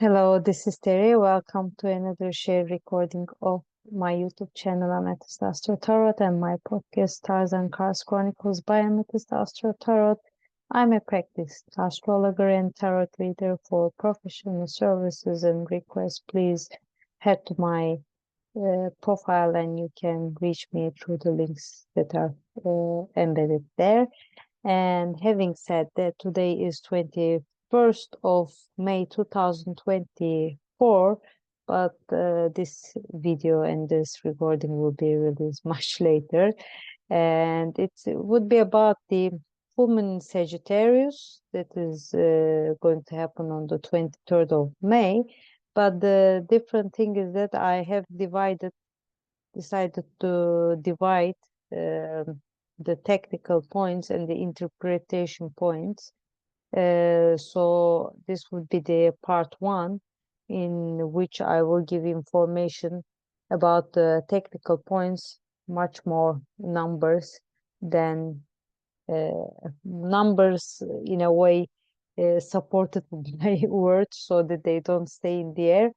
Hello, this is Teri. Welcome to another share recording of my YouTube channel, Amethyst Astro Tarot, and my podcast, Stars and Cars Chronicles by Amethyst Astro Tarot. I'm a practiced astrologer and tarot reader. For professional services and requests, please head to my profile and you can reach me through the links that are embedded there. And having said that, today is 21st of May 2024, but this video and this recording will be released much later. And it would be about the full moon in Sagittarius that is going to happen on the 23rd of May. But the different thing is that I have decided to divide the technical points and the interpretation points. So this would be the part one, in which I will give information about the technical points, much more numbers than numbers in a way supported by words so that they don't stay in the air.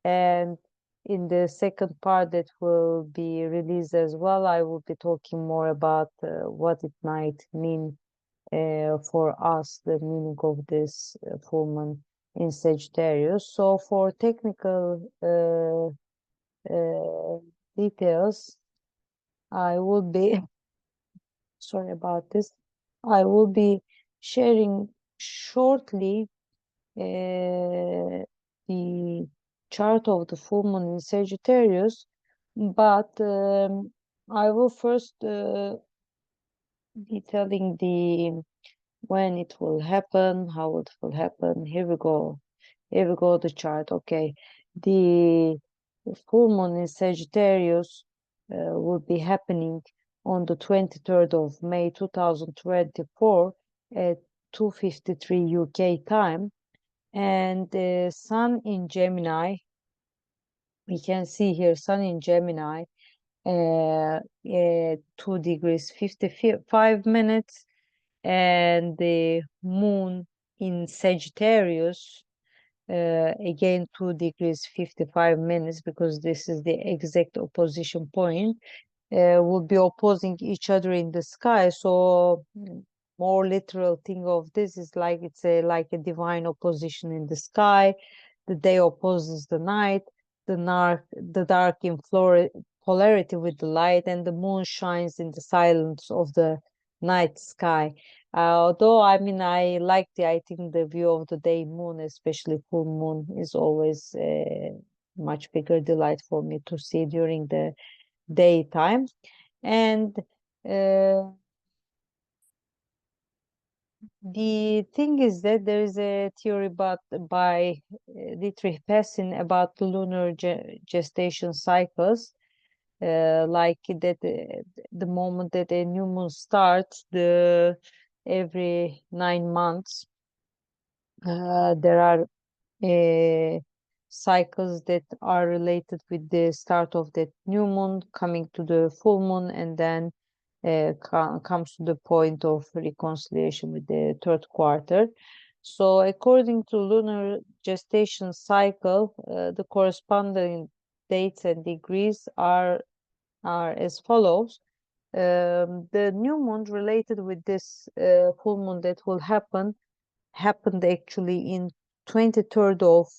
And in the second part that will be released as well, I will be talking more about what it might mean for us, the meaning of this full moon in Sagittarius. So for technical details, I will be sorry about this. I will be sharing shortly the chart of the full moon in Sagittarius, but I will first be telling the when it will happen, how it will happen. Here we go. Here we go, the chart. Okay. The full moon in Sagittarius will be happening on the 23rd of May 2024 at 2:53 UK time. And the sun in Gemini, we can see here sun in Gemini, 2 degrees 55 minutes, and the moon in Sagittarius, again 2 degrees 55 minutes, because this is the exact opposition point, will be opposing each other in the sky. So more literal thing of this is like it's like a divine opposition in the sky. The day opposes the night, the dark in polarity with the light, and the moon shines in the silence of the night sky. Although I mean I think the view of the day moon, especially full moon, is always much bigger delight for me to see during the daytime. And the thing is that there is a theory by Dietrich Pessin about the lunar gestation cycles, like that the moment that a new moon starts, every 9 months, there are cycles that are related with the start of that new moon coming to the full moon, and then comes to the point of reconciliation with the third quarter. So according to lunar gestation cycle, the corresponding dates and degrees are as follows. The new moon related with this full moon that will happened actually in 23rd of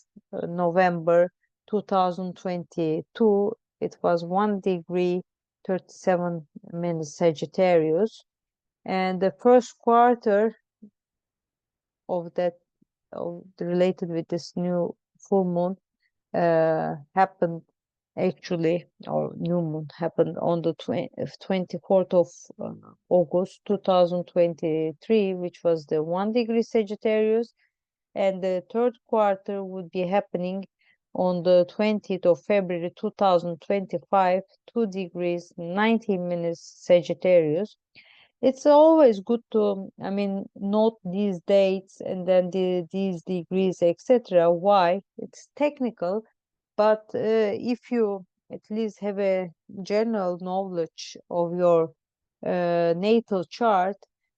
November 2022. It was 1 degree 37 minutes Sagittarius, and the first quarter of that related with this new full moon happened actually, or new moon happened on the 24th of August 2023, which was the 1 degree Sagittarius, and the third quarter would be happening on the 20th of February 2025, 2 degrees 19 minutes Sagittarius. It's always good to, I mean, note these dates and then these degrees, etc. Why? It's technical, but if you at least have a general knowledge of your natal chart,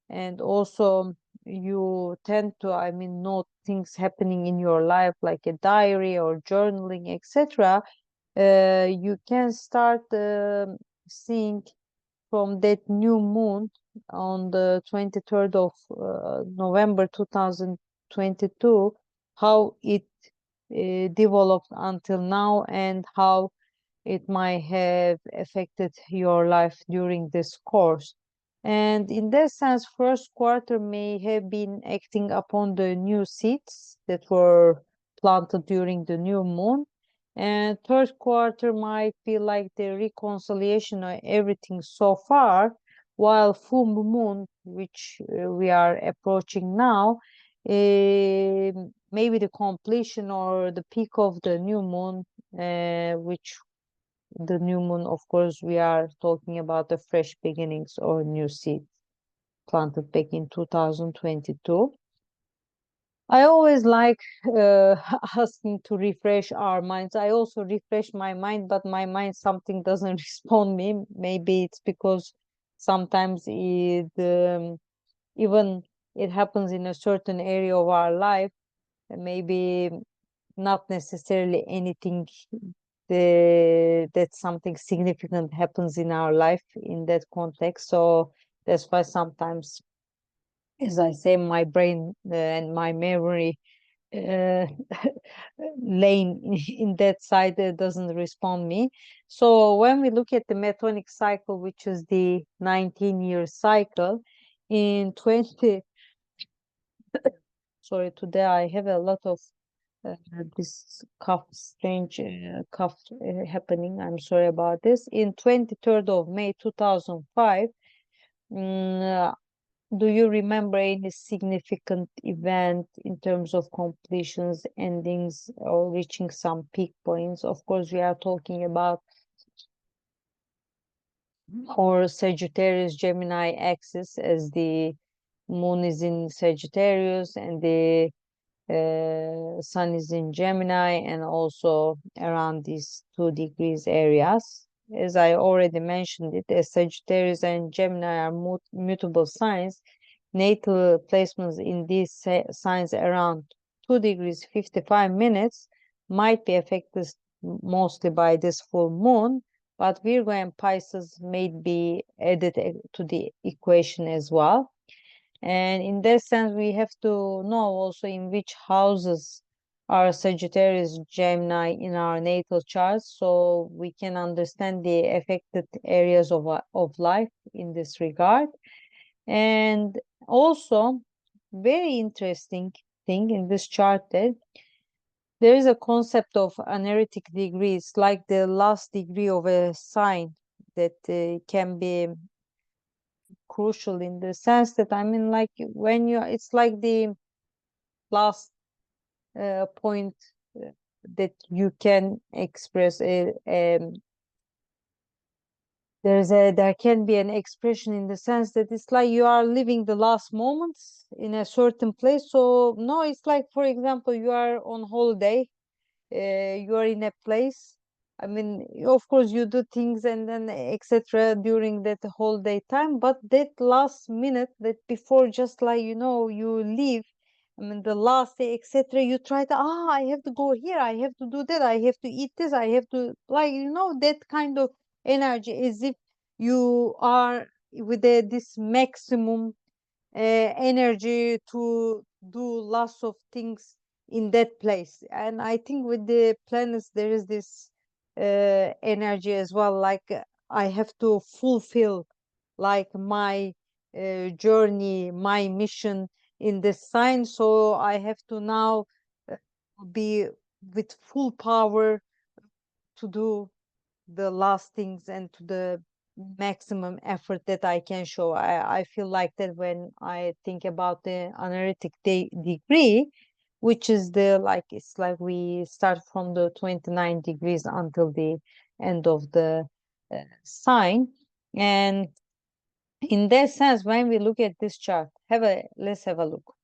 and also you tend to, I mean, note things happening in your life, like a diary or journaling, etc., you can start seeing from that new moon on the 23rd of November 2022 how it developed until now and how it might have affected your life during this course. And in that sense, first quarter may have been acting upon the new seeds that were planted during the new moon. And third quarter might feel like the reconciliation of everything so far, while full moon, which we are approaching now, maybe the completion or the peak of the new moon, which the new moon, of course, we are talking about the fresh beginnings or new seeds planted back in 2022. I always like asking to refresh our minds. I also refresh my mind, but my mind something doesn't respond me. Maybe it's because sometimes even it happens in a certain area of our life, maybe not necessarily anything that something significant happens in our life in that context. So that's why sometimes, as I say, my brain and my memory uh, lane in that side doesn't respond me. So when we look at the Metonic cycle, which is the 19-year cycle, in 20, sorry, today I have a lot of this strange cough happening. I'm sorry about this. In 23rd of May 2005, mm, do you remember any significant event in terms of completions, endings, or reaching some peak points? Of course, we are talking about our Sagittarius Gemini axis, as the moon is in Sagittarius and the sun is in Gemini, and also around these 2 degrees areas. As I already mentioned it, as Sagittarius and Gemini are mutable signs, natal placements in these signs around 2 degrees 55 minutes might be affected mostly by this full moon, but Virgo and Pisces may be added to the equation as well. And in that sense, we have to know also in which houses are Sagittarius, Gemini in our natal charts, so we can understand the affected areas of life in this regard. And also, very interesting thing in this chart that there is a concept of analytic degrees, like the last degree of a sign that can be crucial in the sense that, I mean, like when you, it's like the last point that you can express there can be an expression in the sense that it's like you are living the last moments in a certain place. So no, it's like, for example, you are on holiday, you are in a place. I mean, of course, you do things and then etc. during that whole day time, but that last minute, that before, just like you leave. I mean, the last day, etc. You try to, I have to go here, I have to do that, I have to eat this, I have to, like, that kind of energy, as if you are with this maximum energy to do lots of things in that place. And I think with the planets there is this energy as well, like I have to fulfill like my journey, my mission in this sign, so I have to now uh, be with full power to do the last things and to the maximum effort that I can show. I feel like that when I think about the analytic degree, which is the, like, it's like we start from the 29 degrees until the end of the sign. And in that sense, when we look at this chart, let's have a look.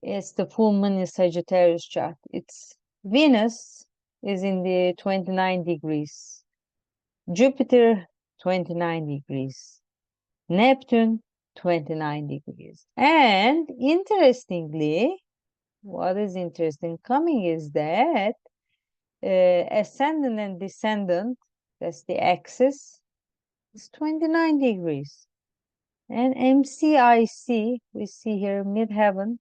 It's the full moon in Sagittarius chart. It's Venus is in the 29 degrees. Jupiter, 29 degrees. Neptune, 29 degrees. And interestingly, what is interesting coming is that ascendant and descendant, that's the axis, is 29 degrees. And MCIC, we see here midheaven,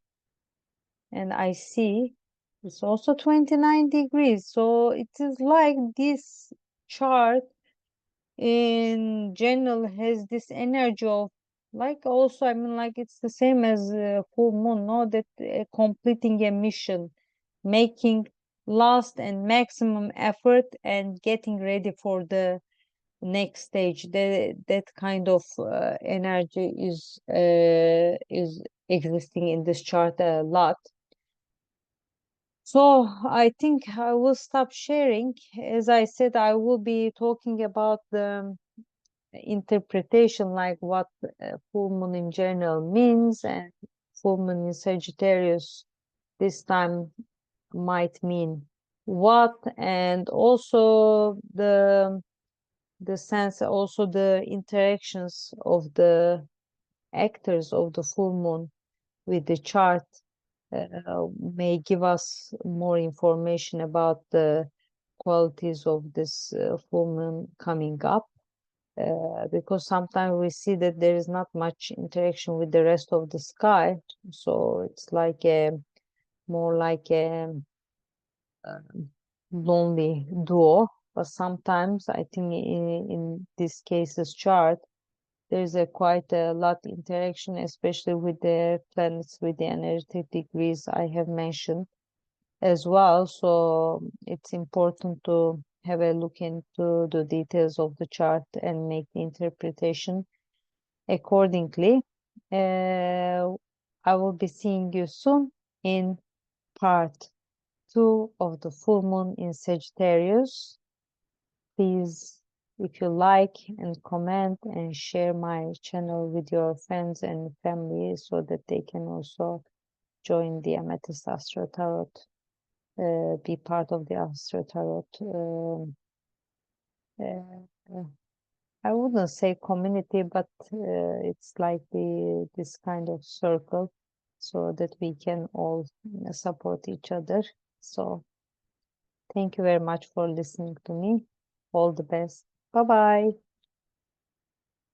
and IC is also 29 degrees. So it is like this chart in general has this energy of, like, also, I mean, like, it's the same as full moon, no, that completing a mission, making last and maximum effort and getting ready for the next stage. That kind of energy is existing in this chart a lot. So I think I will stop sharing. As I said, I will be talking about the interpretation, like what full moon in general means, and full moon in Sagittarius this time might mean what, and also the sense, also the interactions of the actors of the full moon with the chart may give us more information about the qualities of this full moon coming up. Because sometimes we see that there is not much interaction with the rest of the sky, so it's like a more like a lonely duo. But sometimes I think in this case's chart there's a quite a lot interaction, especially with the planets with the energetic degrees I have mentioned as well. So it's important to have a look into the details of the chart and make the interpretation accordingly. I will be seeing you soon in part 2 of the full moon in Sagittarius. Please, if you like, and comment and share my channel with your friends and family so that they can also join the Amethyst Astro Tarot, be part of the Astro Tarot. Uh, I wouldn't say community, but it's like this kind of circle, so that we can all support each other. So thank you very much for listening to me. All the best. Bye bye.